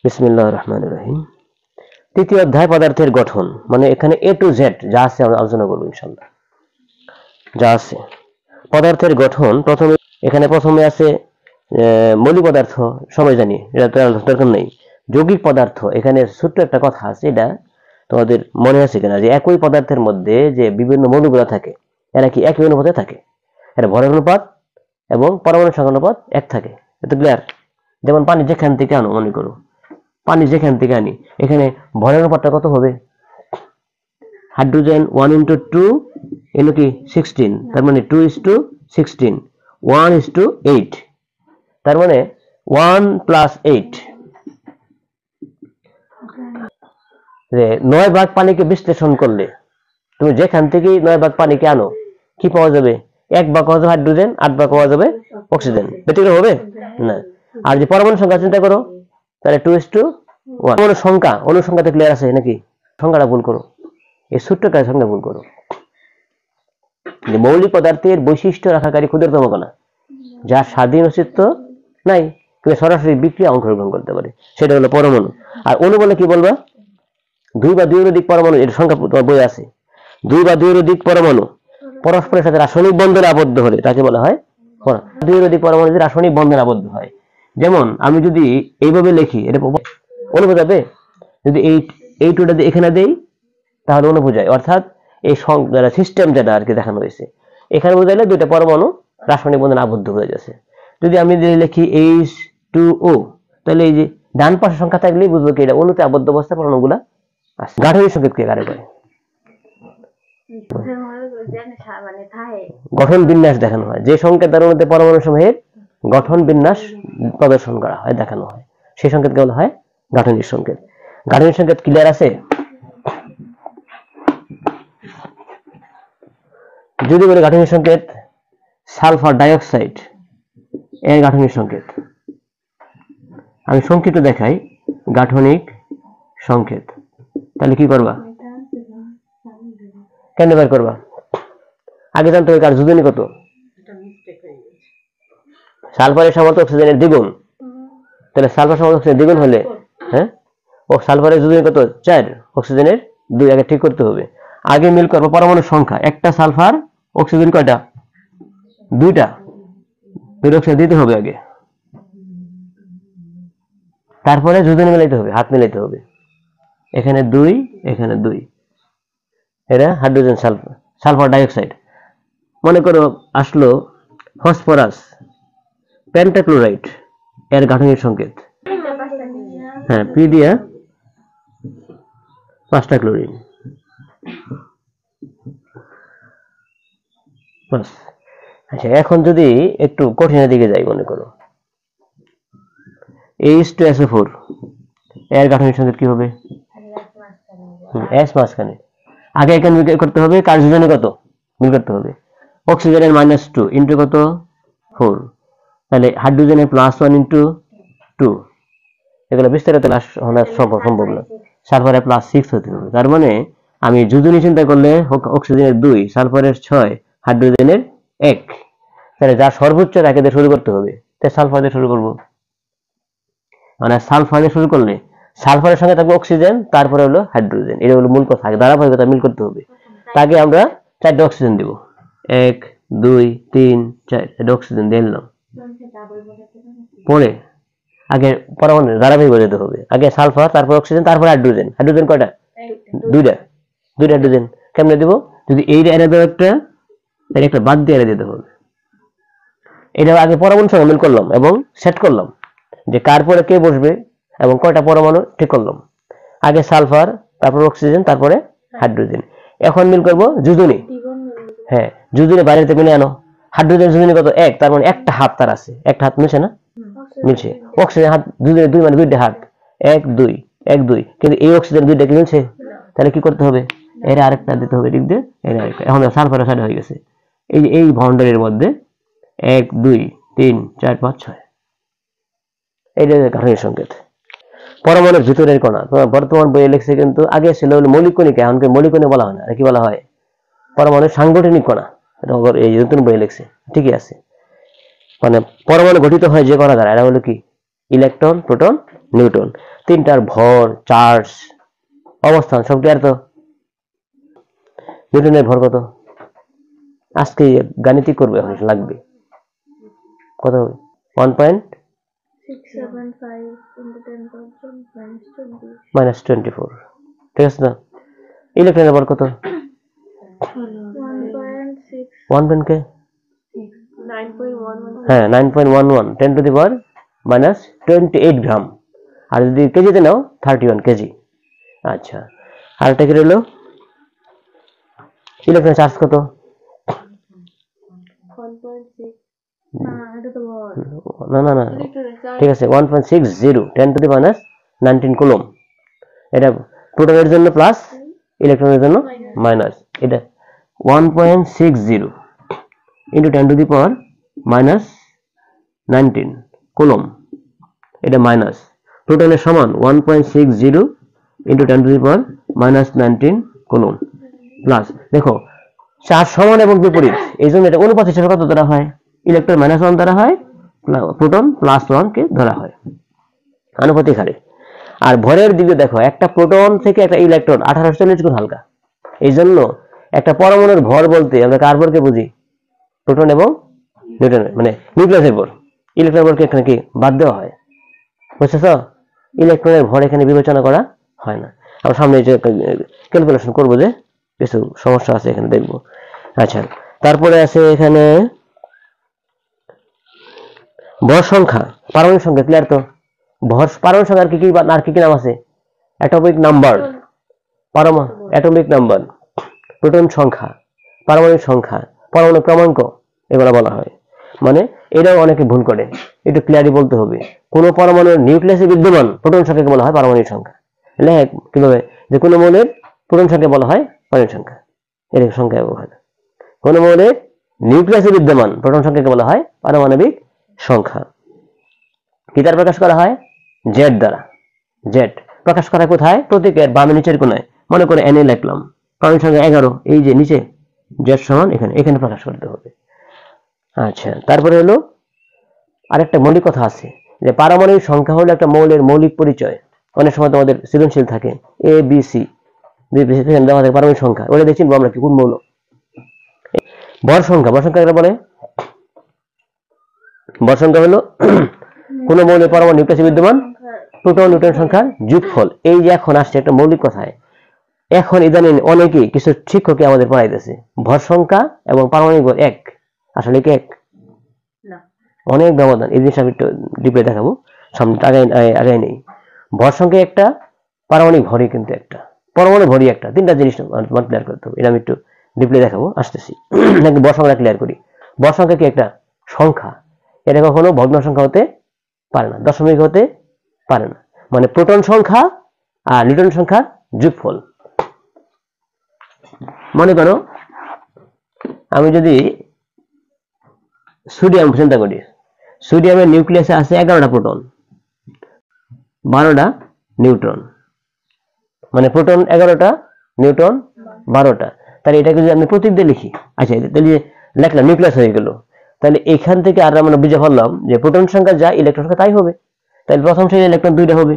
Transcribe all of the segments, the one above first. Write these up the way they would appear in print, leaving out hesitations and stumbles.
বিসমিল্লাহির রহমানির রহিম। তৃতীয় অধ্যায় পদার্থের গঠন, মানে এখানে এ টু জেড যা আছে আমরা আলোচনা করবো ইনশাআল্লাহ। যা আছে পদার্থের গঠন, প্রথমে আছে মৌলিক পদার্থ, সবাই জানি, এটা দরকার নেই। যৌগিক পদার্থ, এখানে ছোট্ট একটা কথা আছে, এটা তোমাদের মনে আছে কিনা, যে একই পদার্থের মধ্যে যে বিভিন্ন মৌলগুলো থাকে এরা কি একই অনুপাতে থাকে, এরা ভরের অনুপাত এবং পরমাণু সংখ্যা অনুপাত এক থাকে। এটা ক্লিয়ার? যেমন পানি যেখান থেকে আনো, মনে করো পানি যেখান থেকে আনি, এখানে ভরের অনুপাতটা কত হবে? হাইড্রোজেন 1 × 2 এলো কি 16, তার মানে 2:16, 1:8, তার মানে 1 + 8। 9 ভাগ পানিকে বিশ্লেষণ করলে তুমি যেখান থেকে 9 ভাগ পানিকে আনো কি পাওয়া যাবে? 1 ভাগ পাওয়া যাবে হাইড্রোজেন, 8 ভাগ পাওয়া যাবে অক্সিজেন। ব্যতিক্রম হবে না। আর যে পরমাণু সংখ্যা চিন্তা করো, তাহলে 2:1। পরমাণু সংখ্যা, অনুসংখ্যাতে ক্লিয়ার আছে নাকি? সংখ্যাটা ভুল করো, এই ছোট্ট কাজ সংখ্যা ভুল করো। মৌলিক পদার্থের বৈশিষ্ট্য রাখাকারী ক্ষুদ্রতম কণা, যার স্বাধীন অস্তিত্ব নাই কিন্তু সরাসরি বিক্রিয়া অংশগ্রহণ করতে পারে, সেটা হলো পরমাণু। আর অণু বলে কি বলবা? 2 বা 2-এর অধিক পরমাণু, এর সংখ্যা তোমার বই আছে। 2 বা 2-এর অধিক পরমাণু পরস্পরের সাথে রাসায়নিক বন্ধনে আবদ্ধ হলে তাকে বলা হয় পরমাণু। 2-এর অধিক পরমাণু যদি রাসায়নিক বন্ধনে আবদ্ধ হয়, যেমন আমি যদি এইভাবে লিখি, এটা অণু বোঝাবে। যদি এই টুটা এখানে দেই তাহলে অণু বোঝায়, অর্থাৎ এই সিস্টেম যেটা আর কি দেখানো হয়েছে, এখানে বোঝাইলে 2টা পরমাণু রাসায়নিক বন্ধনে আবদ্ধ হয়ে যাচ্ছে। যদি আমি লিখি H2O, তাহলে এই যে ডান পাশের সংখ্যা থাকলেই বুঝবো কি এটা অণুতে আবদ্ধ অবস্থায় পরমাণুগুলা আছে। গাঠনিক সংকেত কে কারে কয়? গঠন বিন্যাস দেখানো হয়, যে সংকেত দ্বারা অণুতে পরমাণু সমূহের গঠন বিন্যাস প্রদর্শন করা হয়, দেখানো হয়, সেই সংকেতকে বলা হয় গাঠনিক সংকেত। গাঠনিক সংকেত ক্লিয়ার আছে? যদি বলে গাঠনিক সংকেত, সালফার ডাইঅক্সাইড এর গাঠনিক সংকেত, আমি সংক্ষিপ্ত দেখাই গাঠনিক সংকেত, তাহলে কি করবা? কেন বের করবা? আগে জানতে হবে কার যোজনী কত। সালফারের সামর্থ্য অক্সিজেনের দ্বিগুণ, তাহলে সালফার সামর্থ্য অক্সিজেনের দ্বিগুণ হলে ও সালফারের যোজনী কত? 4, অক্সিজেনের 2। আগে ঠিক করতে হবে। আগে মিল করবো পরমাণুর সংখ্যা, একটা সালফার, অক্সিজেন কয়টা? 2টা, 2 অক্সিজেন দিতে হবে আগে, তারপরে যোজনী মিলাইতে হবে, হাত মিলাইতে হবে। এখানে 2, এখানে 2, এটা হাইড্রোজেন সালফার ডাইঅক্সাইড। মনে করো আসলো ফসফরাস পেন্টাক্লোরাইড এর গাঠনিক সংকেত, হ্যাঁ, পি দিয়া 5টা ক্লোরিন। আচ্ছা, এখন যদি একটু কঠিনের দিকে যাই, মনে করো H2SO4 এর গাঠনিক সংকেত কি হবে? S মাঝখানে। আগে এখানে মিল করতে হবে কার যোজনী কত মিল করতে হবে। অক্সিজেনের -2 ইন্টু কত? 4, তাহলে হাইড্রোজেনের +1 × 2, এগুলো বিস্তারিত সম্ভব না। সালফারের +6 হতে হবে। তার মানে আমি যোজনী চিন্তা করলে অক্সিজেনের 2, সালফারের 6, হাইড্রোজেনের 1, তাহলে যা সর্বোচ্চ তাকে দিয়ে শুরু করতে হবে। তাই সালফার দিয়ে শুরু করবো, মানে সালফার দিয়ে শুরু করলে সালফারের সঙ্গে থাকবে অক্সিজেন, তারপরে হলো হাইড্রোজেন। এটা হলো মূল কথা, ধারাবাহিকতা মিল করতে হবে। তাকে আমরা 4টা অক্সিজেন দিব, 1, 2, 3, 4, এটা অক্সিজেন দিয়ে দিলাম। পরে আগে পরমাণু ধারাবাহিক বোঝাতে হবে, আগে সালফার, তারপর অক্সিজেন, তারপর হাইড্রোজেন। হাইড্রোজেন কয়টা? 2টা হাইড্রোজেন। কেমনে দিব? যদি এই এরে দেবো একটা, তাহলে একটা বাদ দিয়ে এরে দিতে হবে। এটা আগে পরমাণু সঙ্গে মিল করলাম এবং সেট করলাম যে কার পরে কে বসবে এবং কয়টা পরমাণু ঠিক করলাম। আগে সালফার, তারপর অক্সিজেন, তারপরে হাইড্রোজেন। এখন মিল করব যোজনী। হ্যাঁ, যোজনী বাইরে থেকে মিলে আনো। হাইড্রোজেন যোজনী কত? 1, তার মানে একটা হাত তার আছে, একটা হাত মিলছে না? মিলছে। অক্সিজেন হাত, যোজনী 2 মানে 2টা হাত, 1, 2, 1, 2, কিন্তু এই অক্সিজেন 2টা কি মিলছে? তাহলে কি করতে হবে? এর আরেকটা দিতে হবে, ঠিক দিয়ে এর আরেকটা। এখন সালফারের সাইড হয়ে গেছে, এই বাউন্ডারির মধ্যে 1, 2, 3, 4, 5, 6, এইটা গাঠনিক সংকেত। পরমাণুর ভিতরের কণা তোমার বর্তমান বইয়ে লিখছে, কিন্তু আগে ছিল মৌলিক কণিকা, এমনকি মৌলিক কণা বলা হয় না, কি বলা হয়? পরমাণুর সাংগঠনিক কণা। এটা এই নতুন বইয়ে লিখছে, ঠিকই আছে। মানে পরমাণু গঠিত হয় যে কণা দ্বারা, এটা হলো কি? Electron, proton, Newton. তিনটার ভর, চার্জ, অবস্থান সব ক্লিয়ার তো? নিউটনের ভর কত? আজকে গাণিতিক করবে, এখন লাগবে কত হবে? 1.675 -24, ঠিক আছে না? ইলেকট্রনের ভর কত? 9.11 10⁻28 গ্রাম। আর যদি কেজিতে নাও 31 কেজি। আচ্ছা, আরেকটা কি রইল? ইলেকট্রনের চার্জ কত? না না না, ঠিক আছে, 1.60 10⁻19 কুলম। এটা প্রোটনের জন্য প্লাস, ইলেকট্রনের জন্য মাইনাস। এটা 1.60 ইন্টু 10⁻19 কুলম, এটা মাইনাস। প্রোটনের সমান 1.60 ইন্টু 10⁻19 কুলম প্লাস। দেখো চার্জ সমান এবং বিপরীত, এই জন্য এটা অনুপাত হিসেবে কত ধরা হয়? ইলেকট্রন -1 ধরা হয়, প্রোটন +1 কে ধরা হয় আনুপাতিক হারে। আর ভরের দিকে দেখো, একটা প্রোটন থেকে একটা ইলেকট্রন 1840 গুণ হালকা। এই জন্য একটা পরমাণুর ভর বলতে আমরা কার ভরকে বুঝি? প্রোটন এবং নিউট্রন, মানে নিউক্লিয়াসের ভর। ইলেকট্রনের ভরকে এখানে কি বাদ দেওয়া হয়, বুঝতেছ? ইলেকট্রনের ভর এখানে বিবেচনা করা হয় না। আমরা সামনে যে ক্যালকুলেশন করবো, যে কিছু সমস্যা আছে এখানে দেখবো। আচ্ছা, তারপরে আছে এখানে ভর সংখ্যা, পারমাণবিক সংখ্যা, ক্লিয়ার তো? ভর পারমাণবিক সংখ্যা আর কি কি নাম আছে? Atomic number, atomic number, proton সংখ্যা, পারমাণবিক সংখ্যা, পরমাণু ক্রমাঙ্ক, এগুলো বলা হয়। মানে এটাও অনেকে ভুল করে, একটু ক্লিয়ারলি বলতে হবে। কোন পরমাণুর নিউক্লিয়াসে বিদ্যমান প্রোটন সংখ্যাকে বলা হয় পারমাণবিক সংখ্যা। লেখ কিভাবে? যে কোনো মৌলের প্রোটন সংখ্যা বলা হয় পারমাণবিক সংখ্যা, এর সংখ্যা ব্যবহার। কোন মৌলের নিউক্লিয়াসে বিদ্যমান প্রোটন সংখ্যাকে বলা হয় পারমাণবিক সংখ্যা। কি দ্বারা প্রকাশ করা হয়? জেড দ্বারা। জেড প্রকাশ করা কোথায়? প্রতীকের বামে নিচের কোনায়। মনে করে এনে লিখলাম পারমাণবিক সংখ্যা 11, এই যে নিচে জেড সমান এখানে প্রকাশ করতে হবে। আচ্ছা, তারপরে হলো আরেকটা মৌলিক কথা আছে, যে পারমাণবিক সংখ্যা হলো একটা মৌলের মৌলিক পরিচয়। অনেক সময় তোমাদের সৃজনশীল থাকে এ বি সি, দেওয়া থাকে পারমাণবিক সংখ্যা, ওটা দেখছি আমরা কি কোন মৌল। ভর সংখ্যা বলে, ভর সংখ্যা হলো কোন মৌলের পরমাণু নিউক্লিয়াসে বিদ্যমান প্রোটন নিউট্রন সংখ্যার যোগফল। এই যে এখন আসছে একটা মৌলিক কথায়, এখন ইদানিং অনেকেই কিছু শিক্ষকই আমাদের পড়াইতেছে ভর সংখ্যা এবং পারমাণবিক ভর এক, আসলে কি এক? অনেক ব্যবধান। এই জিনিস আমি একটু ডিপে দেখাবো, সামনে আগে নেই। ভর সংখ্যা একটা, পারমাণবিক ভরই কিন্তু একটা, পরমাণু ভরই একটা, তিনটা জিনিস ক্লিয়ার করতে হবে। এটা আমি একটু ডিপলে দেখাবো, আসতেছি। নাকি ভর সংখ্যা ক্লিয়ার করি। ভর সংখ্যা কি? একটা সংখ্যা, এটা কখনো ভগ্ন সংখ্যা হতে পারে না, দশমিক হতে পারে না। মানে প্রোটন সংখ্যা আর নিউট্রন সংখ্যার যোগফল। মনে করো আমি যদি সোডিয়াম চিন্তা করি, সোডিয়ামের নিউক্লিয়াসে আছে 11টা প্রোটন, 12টা নিউট্রন, মানে প্রোটন 11টা, নিউট্রন 12টা। তাহলে এটাকে যদি আমি প্রতীক দিয়ে লিখি, আচ্ছা তাহলে লেখলাম নিউক্লিয়াস হয়ে গেল। তাহলে এখান থেকে আর আমরা বুঝে ফেললাম যে প্রোটন সংখ্যা যা ইলেকট্রন সংখ্যা তাই হবে। তাহলে প্রথম শ্রেণীর ইলেকট্রন 2টা হবে।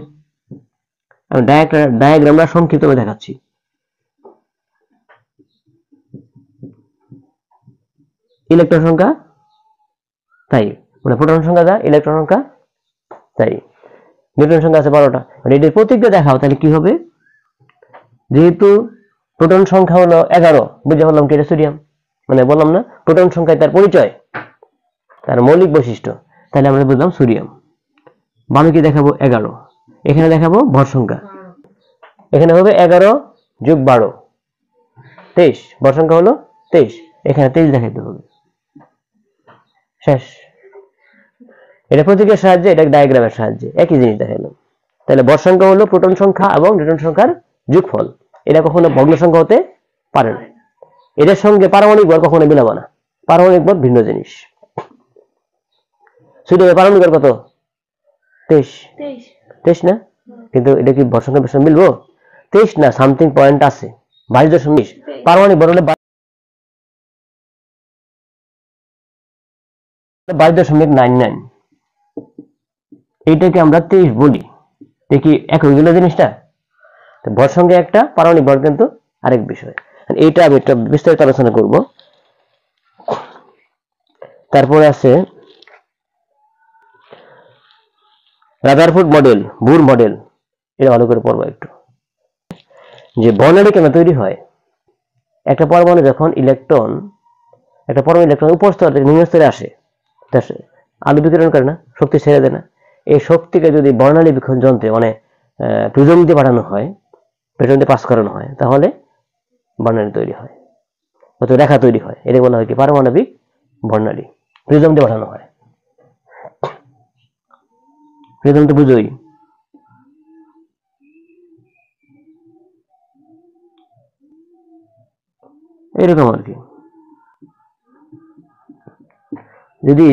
আমি ডায়াগ্রামটা সংক্ষিপ্তভাবে দেখাচ্ছি। ইলেকট্রন সংখ্যা তাই, মানে প্রোটন সংখ্যা যা ইলেকট্রন সংখ্যা তাই। নিউট্রন সংখ্যা আছে 12টা। এটির প্রতীক দিয়ে দেখাও, তাহলে কি হবে? যেহেতু প্রোটন সংখ্যা হলো 11, বুঝে ফেললাম কি এটা সোডিয়াম, মানে বললাম না প্রোটন সংখ্যায় তার পরিচয়, তার মৌলিক বৈশিষ্ট্য, তাহলে আমরা বুঝলাম সোডিয়াম। বামে কি দেখাবো? 11। এখানে দেখাবো ভর সংখ্যা, এখানে হবে 11 যোগ 12, 23। ভর সংখ্যা হলো 23, এখানে 23 দেখাইতে হবে। শেষ। এটা প্রতীকের সাহায্যে, এটা ডায়াগ্রামের সাহায্যে একই জিনিস দেখাইলাম। তাহলে ভর সংখ্যা হলো প্রোটন সংখ্যা এবং নিউট্রন সংখ্যার যোগফল। এটা কখনো ভগ্ন সংখ্যা হতে পারে না। এদের সঙ্গে পারমাণবিক ভর কখনো মিলাবো না, পারমাণবিক ভর ভিন্ন জিনিস। সোডিয়ামের পারমাণবিক ভর কত? 23 না? কিন্তু এটা কি ভর সংখ্যার বিষয়ে মিলবো? 23 না, সামথিং পয়েন্ট আছে, 22.20। পারমাণবিক ভর হলে 22.99, এইটাকে আমরা 23 বলি। এটা কি এক হয়ে গেল জিনিসটা? তো ভর সঙ্গে একটা, পারমাণবিক ভর কিন্তু আরেক বিষয়। এইটা আমি একটা বিস্তারিত আলোচনা করব। তারপরে আছে রাদারফোর্ড মডেল, বুর মডেল। এটা ভালো করে পড়বো একটু, যে বর্ণালী কেন তৈরি হয়। একটা পরমাণু যখন একটা পরমাণু ইলেকট্রন উপর স্তর থেকে নিম্ন স্তরে আসে, আলো বিকিরণ করে না, শক্তি ছেড়ে দেয় না, এই শক্তিকে যদি বর্ণালী বীক্ষণ যন্ত্রে মানে প্রিজম দিয়ে পাঠানো হয়, প্রিজম দিয়ে পাস করানো হয়, তাহলে বর্ণালী তৈরি হয়, অত রেখা তৈরি হয়। এটা বলা হয় কি পারমাণবিক বর্ণালী। প্রিজম দিয়ে পাঠানো হয়, প্রিজম তো বুঝোই। এরকম আর কি, যদি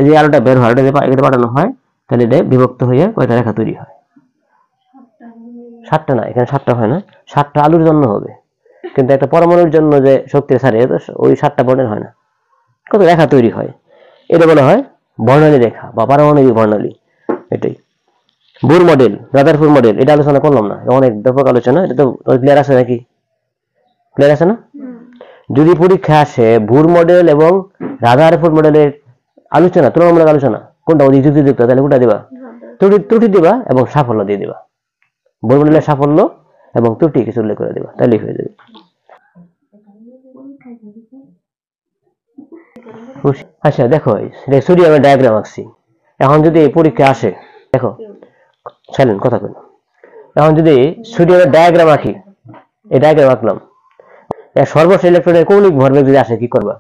যে আলোটা বের হয় এটা পাঠানো হয়, তাহলে এটা বিভক্ত হয়ে কয়টা রেখা তৈরি হয়? 7টা না, এখানে 7টা হয় না, 7টা আলোর জন্য হবে, কিন্তু একটা পরমাণুর জন্য যে শক্তি ছাড়ে ওই 7টা বর্ণের হয় না, কত রেখা তৈরি হয়। এটা বলা হয় বর্ণালী রেখা বা পারমাণবিক বর্ণালী। এটাই বুর মডেল, রাদারফোর্ড মডেল, এটা আলোচনা করলাম না, অনেক ব্যাপক আলোচনা। এটা তো ক্লিয়ার আছে নাকি? ক্লিয়ার আছে না? যদি পরীক্ষা আসে বুর মডেল এবং রাদারফোর্ড মডেলের আলোচনা, তুলনামূলক আলোচনা, কোনটা অধিক যুক্তিযুক্ত, তাহলে কোনটা দিবা? ত্রুটি দিবা এবং সাফল্য দিয়ে দিবা। বুর মডেলের সাফল্য এবং ত্রুটি কিছু উল্লেখ করে দিবা, তাহলেই হয়ে যাবে। আচ্ছা দেখো, সোডিয়ামের ডায়াগ্রাম আঁকছি। এখন যদি পরীক্ষা আসে, দেখো সাইলেন্ট, কথা কই। এখন যদি সোডিয়ামের ডায়াগ্রাম আঁকি, এই ডায়াগ্রাম আঁকলাম, সর্বশেষ ইলেকট্রনের কৌণিক ভরবেগ যদি আসে, কি করবা?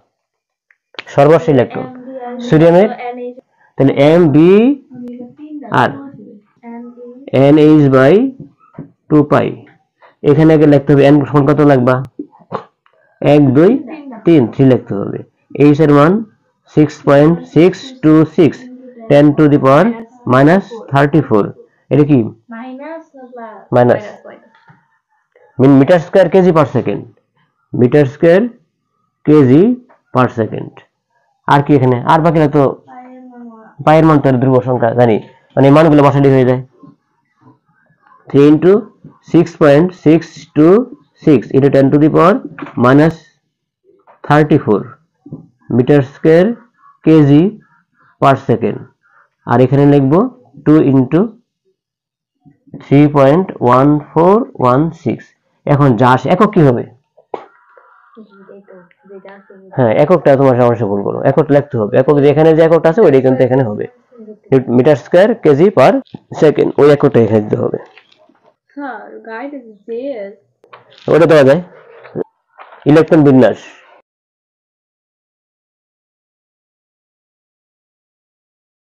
সর্বশেষ ইলেকট্রন সোডিয়ামের, তাহলে M B R NH by 2 পাই। এখানে আগে লিখতে হবে n সমান কত লাগবা? 1 2 3 লিখতে হবে। h এর মান 6.626 10 টু দি পাওয়ার -34। এটা কি minus metre square KG per second, metre square KG per second. আর কি এখানে? আর বাকিটা তো পায়ের মান, তো ধ্রুব সংখ্যা জানি, মানে মানগুলো বসালেই হয়ে যায়। 3 into 6.626 into 10 to the power -34 metre square KG per second. আর এখানে লিখবো 2 into 3.1416। এখন যা আসে একক কি হবে? হ্যাঁ, এককটা তোমার সমস্যা ভুল করো, একক লিখতে হবে। একক যেখানে যে এককটা আছে ওইটাই কিন্তু এখানে হবে, metre square KG per second, ওই এককটা এখানে দিতে হবে। ওটা দেওয়া যায়। ইলেকট্রন বিন্যাস,